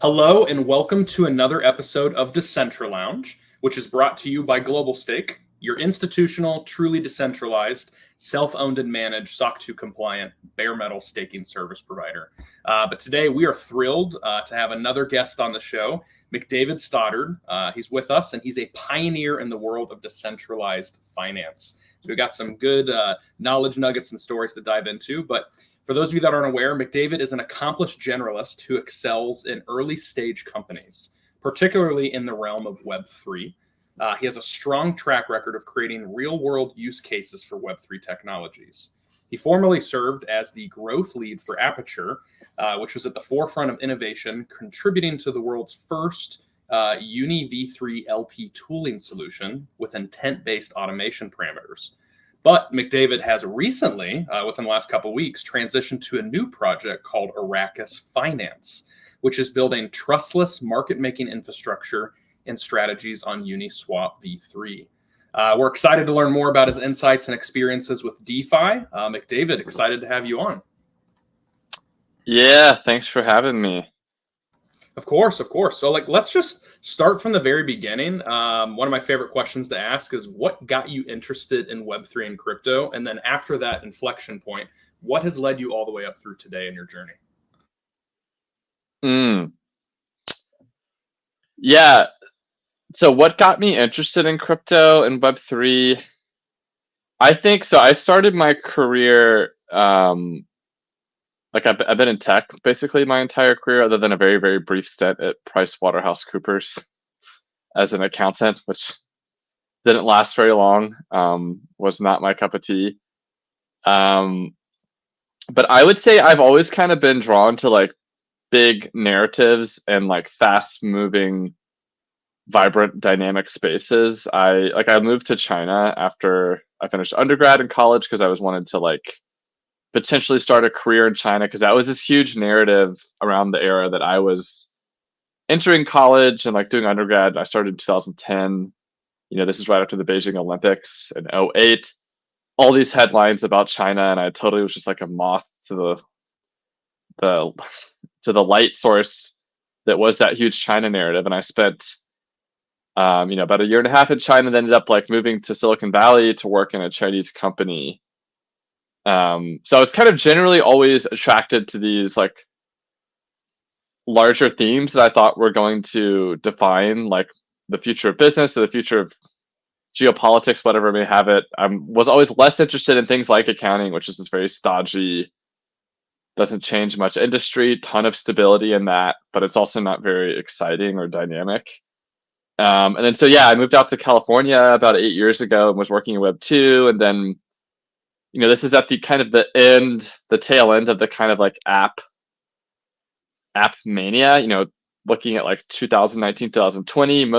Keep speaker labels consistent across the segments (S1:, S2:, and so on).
S1: Hello and welcome to another episode of Decentralized, which is brought to you by GlobalStake, your institutional, truly decentralized, self-owned and managed SOC 2 compliant bare metal staking service provider. But today we are thrilled to have another guest on the show, McDavid Stoddard. He's with us and he's a pioneer in the world of decentralized finance. So we've got some good knowledge nuggets and stories to dive into, but for those of you that aren't aware, McDavid is an accomplished generalist who excels in early stage companies, particularly in the realm of Web3. He has a strong track record of creating real world use cases for Web3 technologies. He formerly served as the growth lead for Aperture, which was at the forefront of innovation, contributing to the world's first UniV3 LP tooling solution with intent-based automation parameters. But McDavid has recently, within the last couple of weeks, transitioned to a new project called Arrakis Finance, which is building trustless market-making infrastructure and strategies on Uniswap V3. We're excited to learn more about his insights and experiences with DeFi. McDavid, excited to have you on.
S2: Yeah, thanks for having me.
S1: Of course. So let's just start from the very beginning. One of my favorite questions to ask is what got you interested in Web3 and crypto? And then after that inflection point, what has led you all the way up through today in your journey?
S2: Yeah. So what got me interested in crypto and Web3? I think so. I started my career, I've been in tech basically my entire career, other than a very, very brief stint at PricewaterhouseCoopers as an accountant, which didn't last very long, was not my cup of tea. But I would say I've always kind of been drawn to like big narratives and like fast moving, vibrant, dynamic spaces. I moved to China after I finished undergrad in college because I was wanted to like potentially start a career in China, because that was this huge narrative around the era that I was entering college and like doing undergrad. I started in 2010. This is right after the Beijing Olympics in 2008. All these headlines about China, and I totally was just like a moth to the light source that was that huge China narrative. And I spent about a year and a half in China, and ended up like moving to Silicon Valley to work in a Chinese company. So I was kind of generally always attracted to these like larger themes that I thought were going to define like the future of business or the future of geopolitics, whatever may have it. I was always less interested in things like accounting, which is this very stodgy, doesn't change much industry, ton of stability in that, but it's also not very exciting or dynamic. And then I moved out to California about 8 years ago and was working in Web2, and then this is at the kind of the tail end of the kind of like app mania, looking at like 2019, 2020,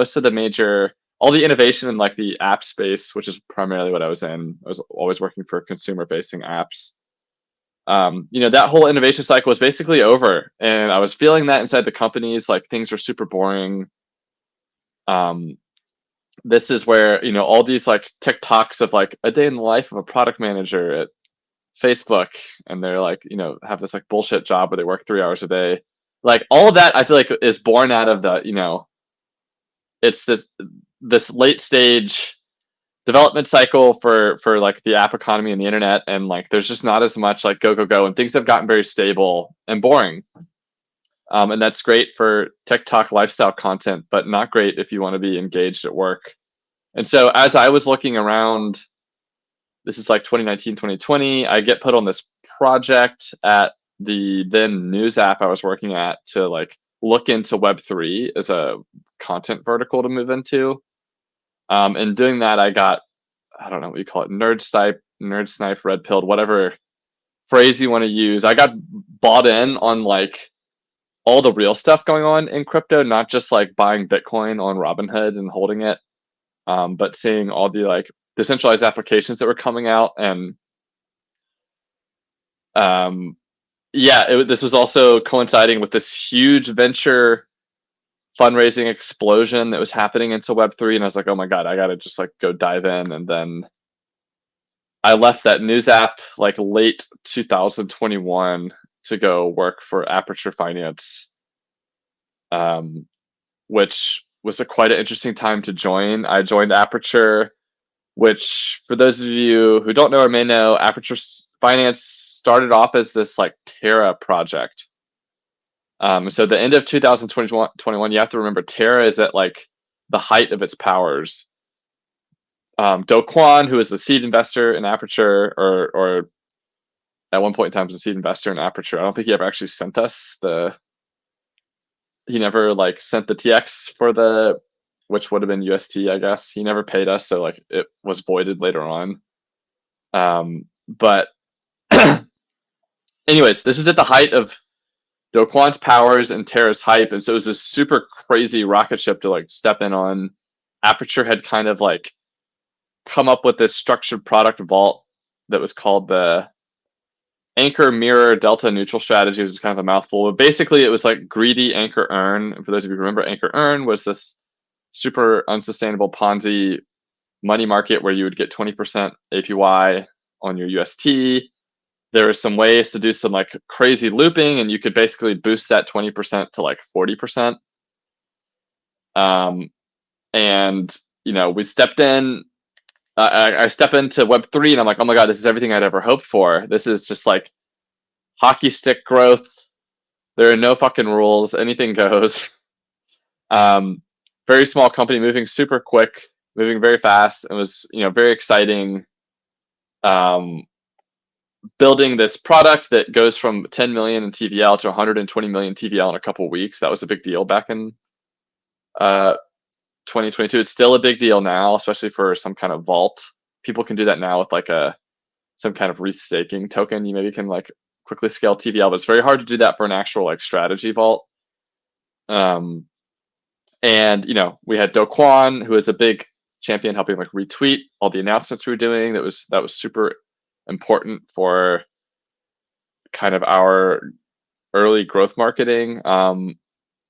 S2: all the innovation in like the app space, which is primarily what I was in. I was always working for consumer facing apps. That whole innovation cycle was basically over, and I was feeling that inside the companies, like things are super boring. This is where all these like TikToks of like a day in the life of a product manager at Facebook, and they're like have this like bullshit job where they work 3 hours a day. Like all of that, I feel like is born out of the it's this late stage development cycle for like the app economy and the internet, and like there's just not as much like go, and things have gotten very stable and boring. And that's great for TikTok lifestyle content, but not great if you want to be engaged at work. And so as I was looking around, this is like 2019, 2020, I get put on this project at the then news app I was working at to like look into Web3 as a content vertical to move into. And doing that, I got, I don't know what you call it, nerd snipe, red pilled, whatever phrase you want to use. I got bought in on like all the real stuff going on in crypto, not just like buying Bitcoin on Robinhood and holding it, but seeing all the like decentralized applications that were coming out. And this was also coinciding with this huge venture fundraising explosion that was happening into Web3. And I was like, oh my God, I got to just like go dive in. And then I left that news app like late 2021 to go work for Aperture Finance. which was quite an interesting time to join. I joined Aperture, which, for those of you who don't know or may know, Aperture Finance started off as this like Terra project. So the end of 2021, you have to remember Terra is at like the height of its powers. Do Kwon, who is the seed investor in Aperture, or at one point in time was a seed investor in Aperture. I don't think he ever actually sent us he never like sent the TX for which would have been UST, I guess. He never paid us, so like it was voided later on. But anyways, this is at the height of Do Kwon's powers and Terra's hype, and so it was this super crazy rocket ship to like step in on. Aperture had kind of like come up with this structured product vault that was called the Anchor Mirror Delta Neutral Strategy, which is kind of a mouthful. But basically, it was like greedy Anchor Earn. And for those of you who remember, Anchor Earn was this super unsustainable Ponzi money market where you would get 20% APY on your UST. There were some ways to do some like crazy looping, and you could basically boost that 20% to like 40%. And we stepped in. I step into Web3 and I'm like, oh my God, this is everything I'd ever hoped for. This is just like hockey stick growth. There are no fucking rules. Anything goes. Very small company, moving super quick, moving very fast. It was, very exciting. Building this product that goes from 10 million in TVL to 120 million TVL in a couple of weeks. That was a big deal back in 2022. It's still a big deal now, especially for some kind of vault. People can do that now with like some kind of restaking token. You maybe can like quickly scale TVL, but it's very hard to do that for an actual like strategy vault. And we had Do Kwon, who is a big champion, helping like retweet all the announcements we were doing. That was super important for kind of our early growth marketing.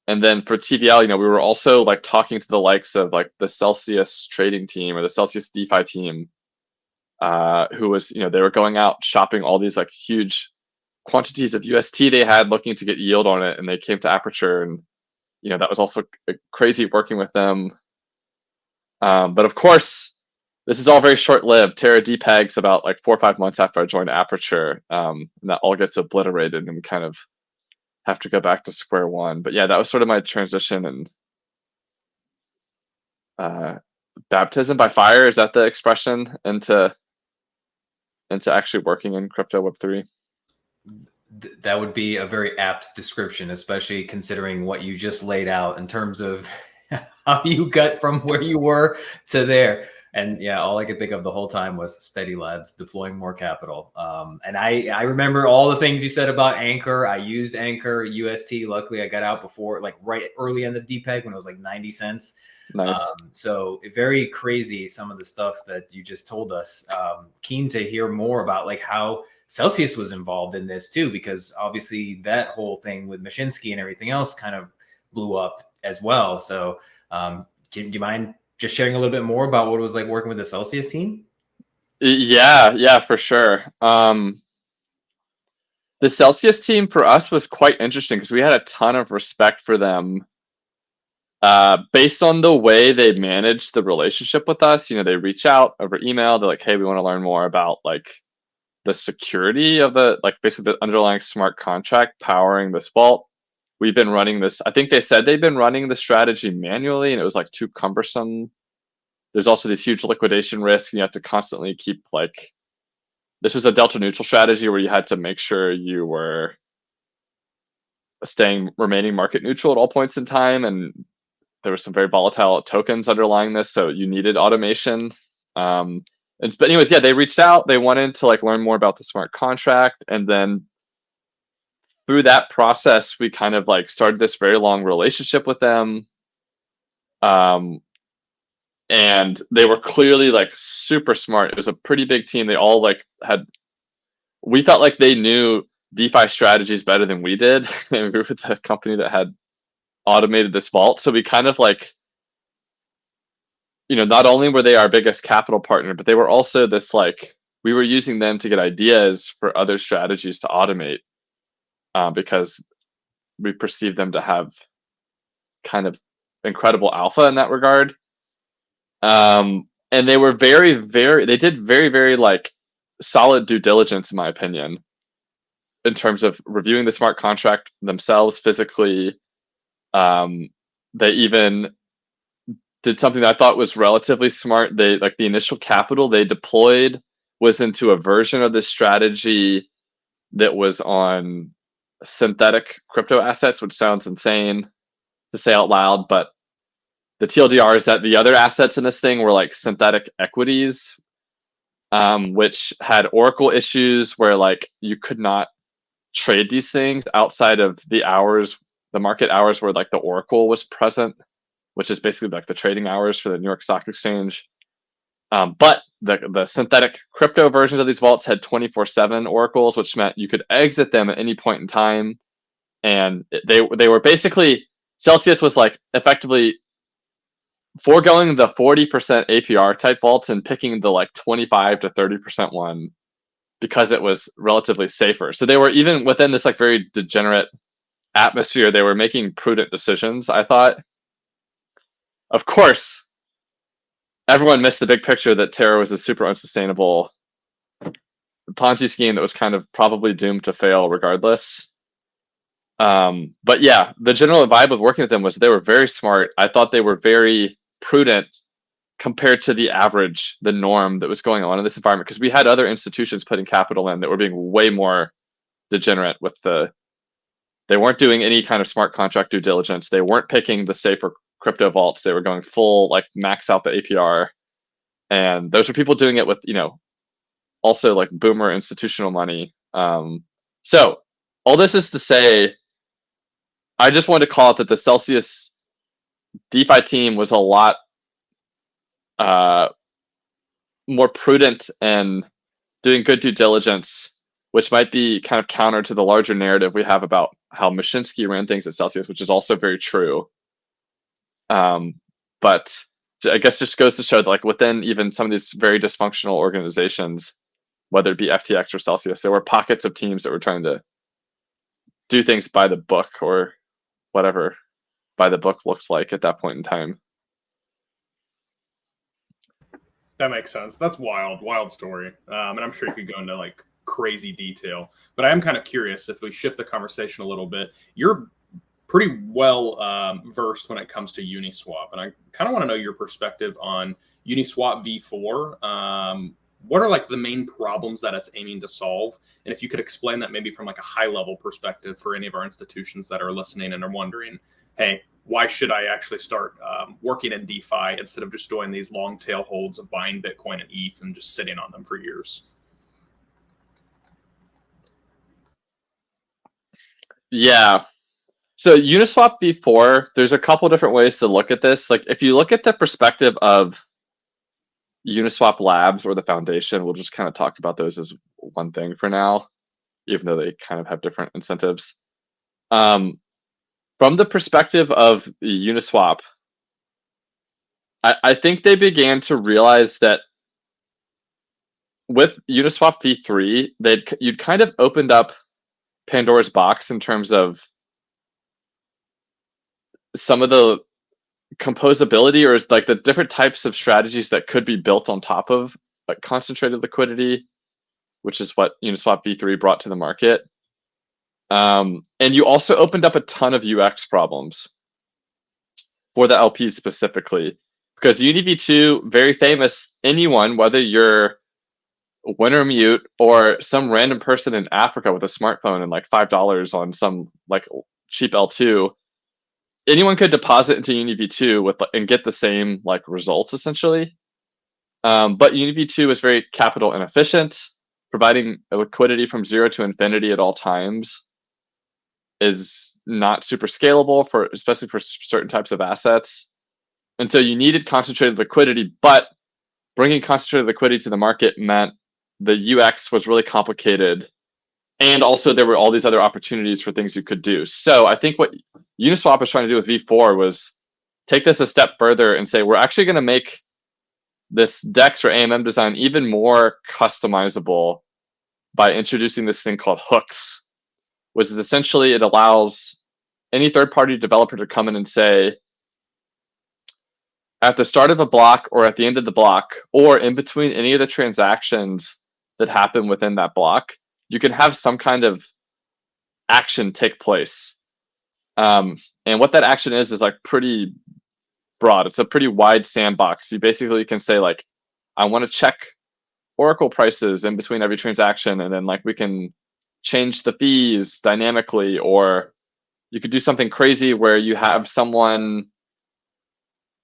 S2: And then for TVL, we were also like talking to the likes of like the Celsius trading team or the Celsius DeFi team, who was, they were going out shopping all these like huge quantities of UST they had, looking to get yield on it, and they came to Aperture, and that was also crazy working with them. But of course, this is all very short-lived. Terra depegs about like 4 or 5 months after I joined Aperture, and that all gets obliterated, and we kind of have to go back to square one. But yeah, that was sort of my transition and baptism by fire. Is that the expression into actually working in crypto Web3?
S3: That would be a very apt description, especially considering what you just laid out in terms of how you got from where you were to there. And yeah, all I could think of the whole time was steady lads deploying more capital. And I remember all the things you said about Anchor. I used Anchor UST. Luckily, I got out before, like right early in the DPEG when it was like 90 cents.
S2: Nice.
S3: So very crazy, some of the stuff that you just told us. Keen to hear more about like how Celsius was involved in this too, because obviously that whole thing with Mashinsky and everything else kind of blew up as well. So do you mind just sharing a little bit more about what it was like working with the Celsius team?
S2: Yeah, for sure. The Celsius team for us was quite interesting because we had a ton of respect for them based on the way they managed the relationship with us. They reach out over email. They're like, hey, we want to learn more about like the security of basically the underlying smart contract powering this vault. We've been running this. I think they said they've been running the strategy manually, and it was like too cumbersome. There's also these huge liquidation risks, and you have to constantly keep like. This was a delta neutral strategy where you had to make sure you were remaining market neutral at all points in time, and there were some very volatile tokens underlying this, so you needed automation. But anyways, yeah, they reached out. They wanted to like learn more about the smart contract, and then through that process, we kind of like started this very long relationship with them. And they were clearly like super smart. It was a pretty big team. They all like we felt like they knew DeFi strategies better than we did. And we were the company that had automated this vault. So we kind of like, not only were they our biggest capital partner, but they were also this like, we were using them to get ideas for other strategies to automate. Because we perceive them to have kind of incredible alpha in that regard. And they were they did very like solid due diligence, in my opinion, in terms of reviewing the smart contract themselves physically. They even did something that I thought was relatively smart. They, like, the initial capital they deployed was into a version of this strategy that was on synthetic crypto assets, which sounds insane to say out loud, but the TLDR is that the other assets in this thing were like synthetic equities, which had Oracle issues where, like, you could not trade these things outside of the hours, the market hours where, like, the Oracle was present, which is basically like the trading hours for the New York Stock Exchange. But the synthetic crypto versions of these vaults had 24/7 oracles, which meant you could exit them at any point in time. And they were basically, Celsius was like effectively foregoing the 40% APR type vaults and picking the like 25 to 30% one because it was relatively safer. So they were, even within this like very degenerate atmosphere, they were making prudent decisions, I thought. Of course, everyone missed the big picture that Terra was a super unsustainable Ponzi scheme that was kind of probably doomed to fail regardless. But yeah, the general vibe of working with them was they were very smart. I thought they were very prudent compared to the average, the norm that was going on in this environment, because we had other institutions putting capital in that were being way more degenerate with they weren't doing any kind of smart contract due diligence. They weren't picking the safer crypto vaults. They were going full, like, max out the APR. And those were people doing it with, also like boomer institutional money. So all this is to say, I just wanted to call it that the Celsius DeFi team was a lot more prudent and doing good due diligence, which might be kind of counter to the larger narrative we have about how Mashinsky ran things at Celsius, which is also very true. But I guess just goes to show that, like, within even some of these very dysfunctional organizations, whether it be FTX or Celsius, there were pockets of teams that were trying to do things by the book, or whatever by the book looks like at that point in time.
S1: That makes sense. That's wild story. And I'm sure you could go into like crazy detail, but I am kind of curious, if we shift the conversation a little bit, you're pretty well versed when it comes to Uniswap, and I kind of want to know your perspective on Uniswap V4. What are like the main problems that it's aiming to solve? And if you could explain that maybe from like a high level perspective for any of our institutions that are listening and are wondering, hey, why should I actually start working in DeFi instead of just doing these long tail holds of buying Bitcoin and ETH and just sitting on them for years?
S2: Yeah. So Uniswap V4, there's a couple different ways to look at this. Like, if you look at the perspective of Uniswap Labs or the foundation, we'll just kind of talk about those as one thing for now, even though they kind of have different incentives. From the perspective of Uniswap, I think they began to realize that with Uniswap V3, you'd kind of opened up Pandora's box in terms of some of the composability, or like the different types of strategies that could be built on top of like concentrated liquidity, which is what Uniswap V3 brought to the market. And you also opened up a ton of UX problems for the LPs specifically, because UniV2, very famous. Anyone, whether you're Wintermute or some random person in Africa with a smartphone and like $5 on some like cheap L2, anyone could deposit into UniV2 and get the same like results essentially. But UniV2 is very capital inefficient, providing a liquidity from 0 to infinity at all times is not super scalable, especially for certain types of assets. And so you needed concentrated liquidity, but bringing concentrated liquidity to the market meant the UX was really complicated. And also there were all these other opportunities for things you could do. So I think what Uniswap was trying to do with V4 was take this a step further and say, we're actually going to make this DEX or AMM design even more customizable by introducing this thing called hooks, which is essentially, it allows any third-party developer to come in and say, at the start of a block or at the end of the block or in between any of the transactions that happen within that block, you can have some kind of action take place. And what that action is like pretty broad. It's a pretty wide sandbox. You basically can say like, I want to check Oracle prices in between every transaction, and then like we can change the fees dynamically, or you could do something crazy where you have someone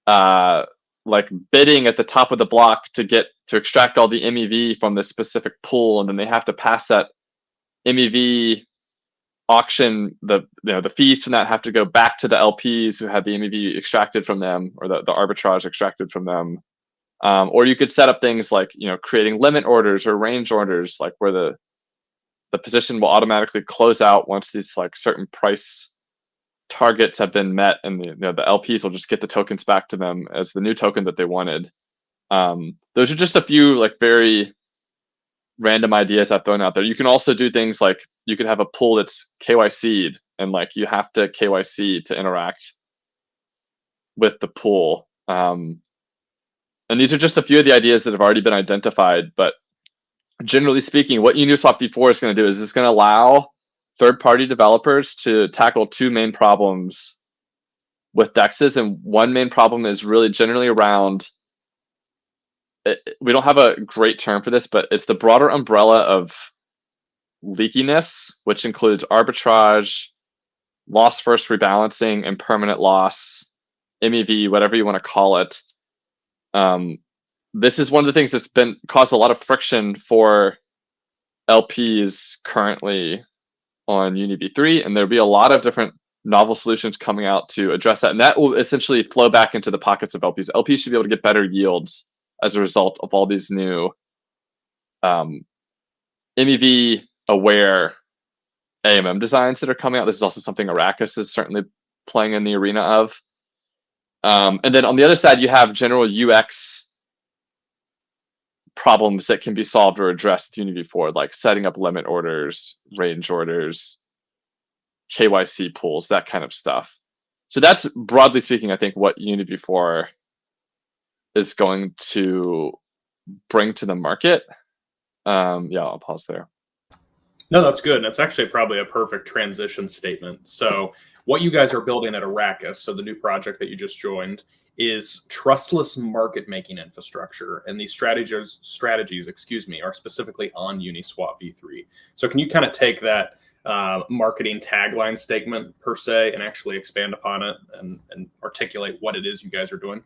S2: like bidding at the top of the block to extract all the MEV from this specific pool, and then they have to pass that MEV auction. The fees from that have to go back to the LPs who had the MEV extracted from them, or the arbitrage extracted from them. Or you could set up things like creating limit orders or range orders, like where the position will automatically close out once these like certain price targets have been met, and the LPs will just get the tokens back to them as the new token that they wanted. Those are just a few like very random ideas I've thrown out there. You can also do things like you could have a pool that's KYC'd, and like you have to KYC to interact with the pool. And these are just a few of the ideas that have already been identified. But generally speaking, what Uniswap V4 is going to do is it's going to allow third-party developers to tackle two main problems with DEXs. And one main problem is really generally around, we don't have a great term for this, but it's the broader umbrella of leakiness, which includes arbitrage, loss first rebalancing, and permanent loss, MEV, whatever you want to call it. This is one of the things that's been caused a lot of friction for LPs currently on UniV3, and there'll be a lot of different novel solutions coming out to address that, and that will essentially flow back into the pockets of LPs. LPs should be able to get better yields as a result of all these new MEV aware AMM designs that are coming out. This is also something Arrakis is certainly playing in the arena of. And then on the other side, you have general UX problems that can be solved or addressed with UniV4, like setting up limit orders, range orders, KYC pools, that kind of stuff. So that's, broadly speaking, I think what UniV4 is going to bring to the market. Yeah, I'll pause there.
S1: No, that's good. And it's actually probably a perfect transition statement. So what you guys are building at Arrakis, so the new project that you just joined, is trustless market making infrastructure. And these strategies, are specifically on Uniswap V3. So can you kind of take that marketing tagline statement per se and actually expand upon it and articulate what it is you guys are doing?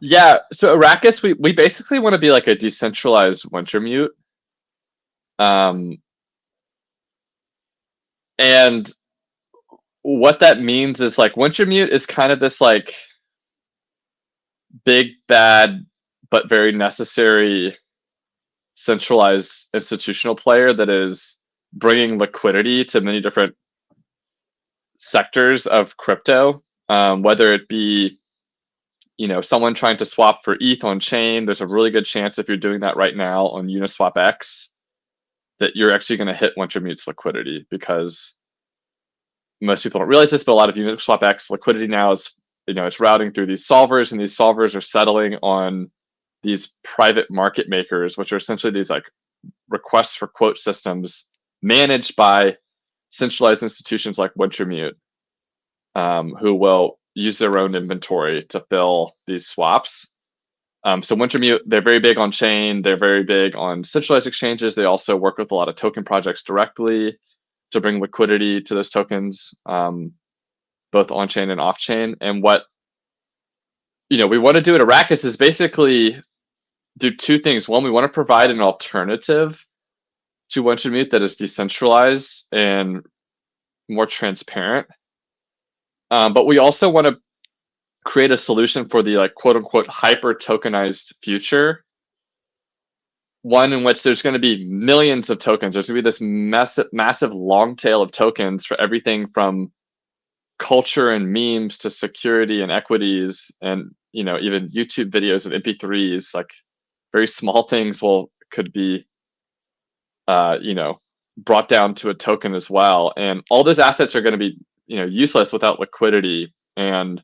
S2: Yeah, so Arrakis, we basically want to be like a decentralized Wintermute. And what that means is like Wintermute is kind of this like big, bad, but very necessary centralized institutional player that is bringing liquidity to many different sectors of crypto, whether it be someone trying to swap for ETH on chain. There's a really good chance if you're doing that right now on Uniswap X that you're actually going to hit Wintermute's liquidity, because most people don't realize this, but a lot of Uniswap X liquidity now is, it's routing through these solvers, and these solvers are settling on these private market makers, which are essentially these like requests for quote systems managed by centralized institutions like Wintermute, who will use their own inventory to fill these swaps. So Wintermute, they're very big on chain. They're very big on centralized exchanges. They also work with a lot of token projects directly to bring liquidity to those tokens, both on chain and off chain. And what we want to do at Arrakis is basically do two things. One, we want to provide an alternative to Wintermute that is decentralized and more transparent. But we also want to create a solution for the like quote unquote hyper tokenized future, one in which there's going to be millions of tokens. There's going to be this massive long tail of tokens for everything from culture and memes to security and equities, and even YouTube videos and MP3s. Like very small things could be brought down to a token as well. And all those assets are going to be useless without liquidity. And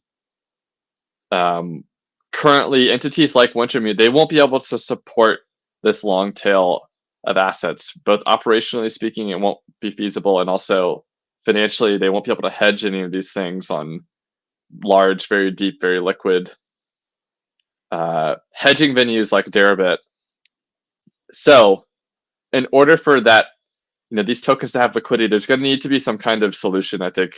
S2: currently, entities like Wintermute, they won't be able to support this long tail of assets. Both operationally speaking, it won't be feasible, and also financially, they won't be able to hedge any of these things on large, very deep, very liquid hedging venues like Deribit. So, in order for that, these tokens to have liquidity, there's going to need to be some kind of solution, I think,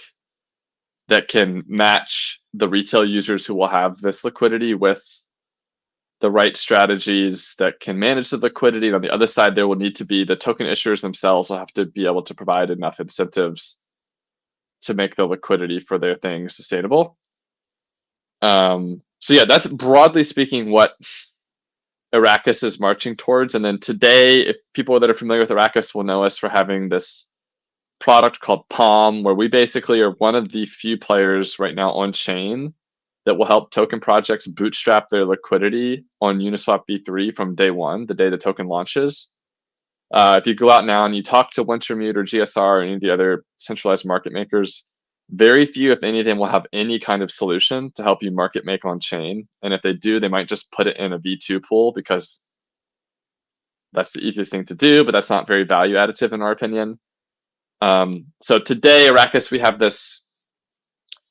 S2: that can match the retail users who will have this liquidity with the right strategies that can manage the liquidity. And on the other side, there will need to be the token issuers themselves will have to be able to provide enough incentives to make the liquidity for their thing sustainable. So yeah, that's broadly speaking what Arrakis is marching towards. And then today, if people that are familiar with Arrakis will know us for having this product called Palm, where we basically are one of the few players right now on chain that will help token projects bootstrap their liquidity on Uniswap V3 from day one, the day the token launches. If you go out now and you talk to Wintermute or GSR or any of the other centralized market makers, very few, if any of them, will have any kind of solution to help you market make on chain. And if they do, they might just put it in a V2 pool because that's the easiest thing to do, but that's not very value additive in our opinion. So today, Arrakis, we have this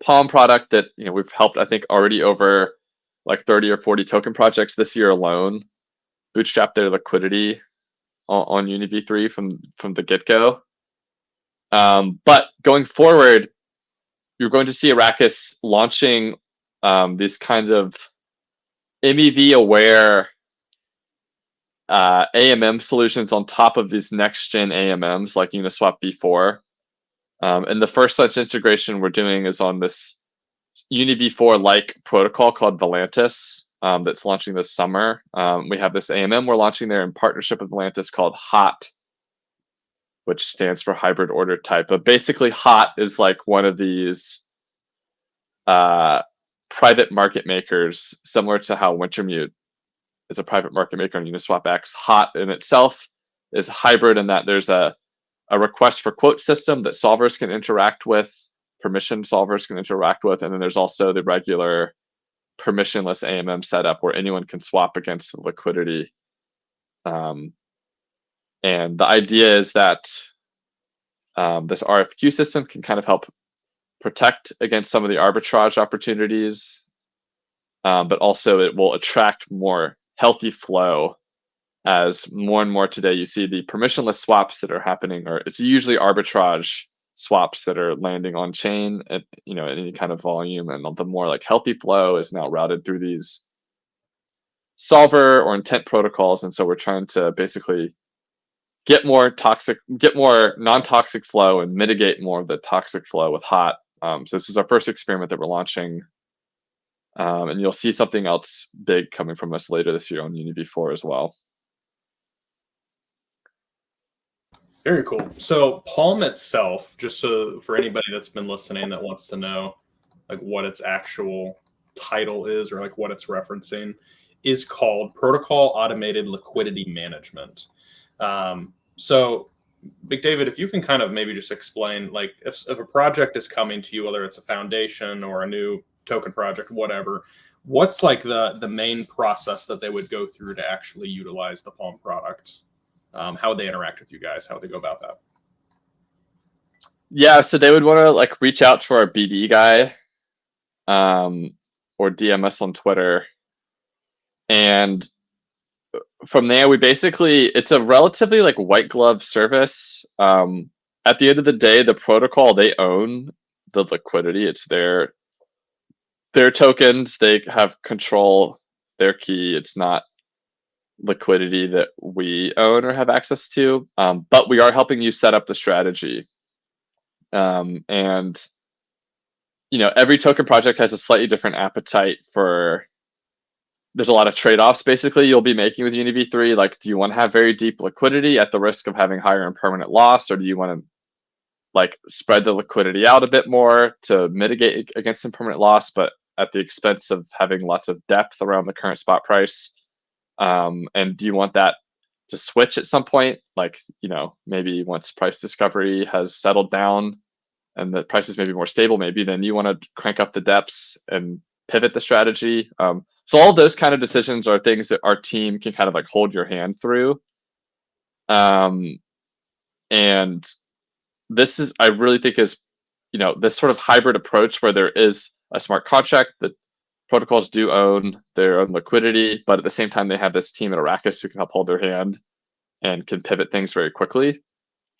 S2: Palm product that we've helped, I think, already over like 30 or 40 token projects this year alone bootstrap their liquidity on UniV3 from the get-go. But going forward, you're going to see Arrakis launching these kind of MEV-aware AMM solutions on top of these next-gen AMMs like Uniswap V4. And the first such integration we're doing is on this UniV4-like protocol called Volantis that's launching this summer. We have this AMM we're launching there in partnership with Volantis called HOT, which stands for hybrid order type. But basically, HOT is like one of these private market makers, similar to how Wintermute is a private market maker on Uniswap X. HOT in itself is hybrid in that there's a request for quote system that solvers can interact with, permission solvers can interact with, and then there's also the regular permissionless AMM setup where anyone can swap against the liquidity. And the idea is that this RFQ system can kind of help protect against some of the arbitrage opportunities, but also it will attract more healthy flow as more and more today you see the permissionless swaps that are happening, or it's usually arbitrage swaps that are landing on chain at any kind of volume, and the more like healthy flow is now routed through these solver or intent protocols. And so we're trying to basically get more non-toxic flow and mitigate more of the toxic flow with HOT. So this is our first experiment that we're launching, and you'll see something else big coming from us later this year on UniV4 as well.
S1: Very cool. So Palm itself, just so for anybody that's been listening that wants to know like what its actual title is or like what it's referencing, is called Protocol Automated Liquidity Management. So McDavid, if you can kind of maybe just explain, like if a project is coming to you, whether it's a foundation or a new token project, whatever, what's like the main process that they would go through to actually utilize the Palm product? How would they interact with you guys? How would they go about that?
S2: Yeah, so they would want to like reach out to our BD guy, or DM us on Twitter, and from there we basically, it's a relatively like white glove service. At the end of the day, the protocol, they own the liquidity. It's their tokens. They have control their key. It's not liquidity that we own or have access to, but we are helping you set up the strategy. And every token project has a slightly different appetite for, there's a lot of trade-offs basically you'll be making with UniV3. Like, do you want to have very deep liquidity at the risk of having higher impermanent loss, or do you want to like spread the liquidity out a bit more to mitigate against impermanent loss, but at the expense of having lots of depth around the current spot price? And do you want that to switch at some point? Like, maybe once price discovery has settled down and the price is maybe more stable, maybe, then you want to crank up the depths and pivot the strategy. So all those kind of decisions are things that our team can kind of like hold your hand through. And this is, I really think is, this sort of hybrid approach where there is a smart contract that protocols do own their own liquidity, but at the same time, they have this team at Arrakis who can help hold their hand and can pivot things very quickly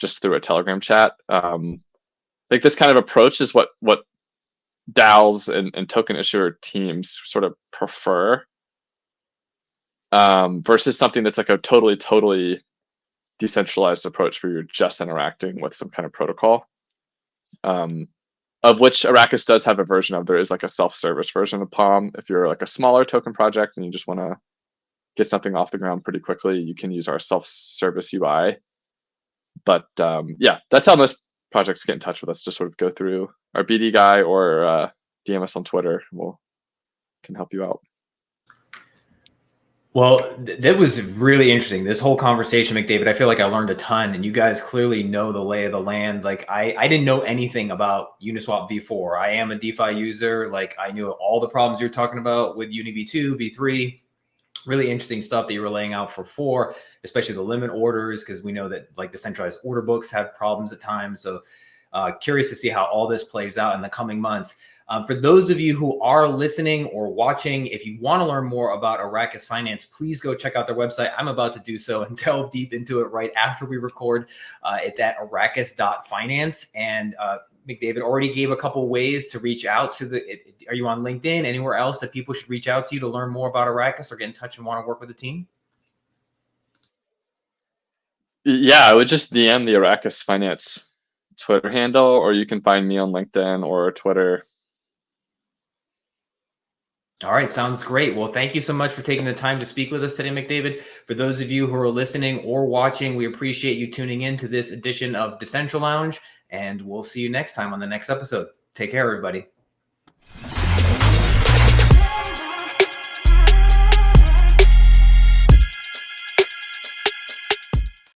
S2: just through a Telegram chat. I think this kind of approach is what DAOs and token issuer teams sort of prefer, versus something that's like a totally decentralized approach where you're just interacting with some kind of protocol, of which Arrakis does have a version of. There is like a self-service version of Palm. If you're like a smaller token project and you just want to get something off the ground pretty quickly, you can use our self-service UI. But yeah, that's how most projects get in touch with us. Just sort of go through our BD guy or DM us on Twitter. We'll can help you out.
S3: Well, that was really interesting. This whole conversation, McDavid, I feel like I learned a ton, and you guys clearly know the lay of the land. Like I didn't know anything about Uniswap V4. I am a DeFi user. Like I knew all the problems you're talking about with UniV2, V3. Really interesting stuff that you were laying out for 4, especially the limit orders, because we know that like the centralized order books have problems at times. So curious to see how all this plays out in the coming months. For those of you who are listening or watching, if you want to learn more about Arrakis Finance, please go check out their website. I'm about to do so and delve deep into it right after we record. It's at arrakis.finance. And McDavid already gave a couple ways to reach out to are you on LinkedIn? Anywhere else that people should reach out to you to learn more about Arrakis or get in touch and want to work with the team?
S2: Yeah, I would just DM the Arrakis Finance Twitter handle, or you can find me on LinkedIn or Twitter.
S3: All right, sounds great. Well, thank you so much for taking the time to speak with us today, McDavid. For those of you who are listening or watching, we appreciate you tuning in to this edition of Decentralounge, and we'll see you next time on the next episode. Take care, everybody.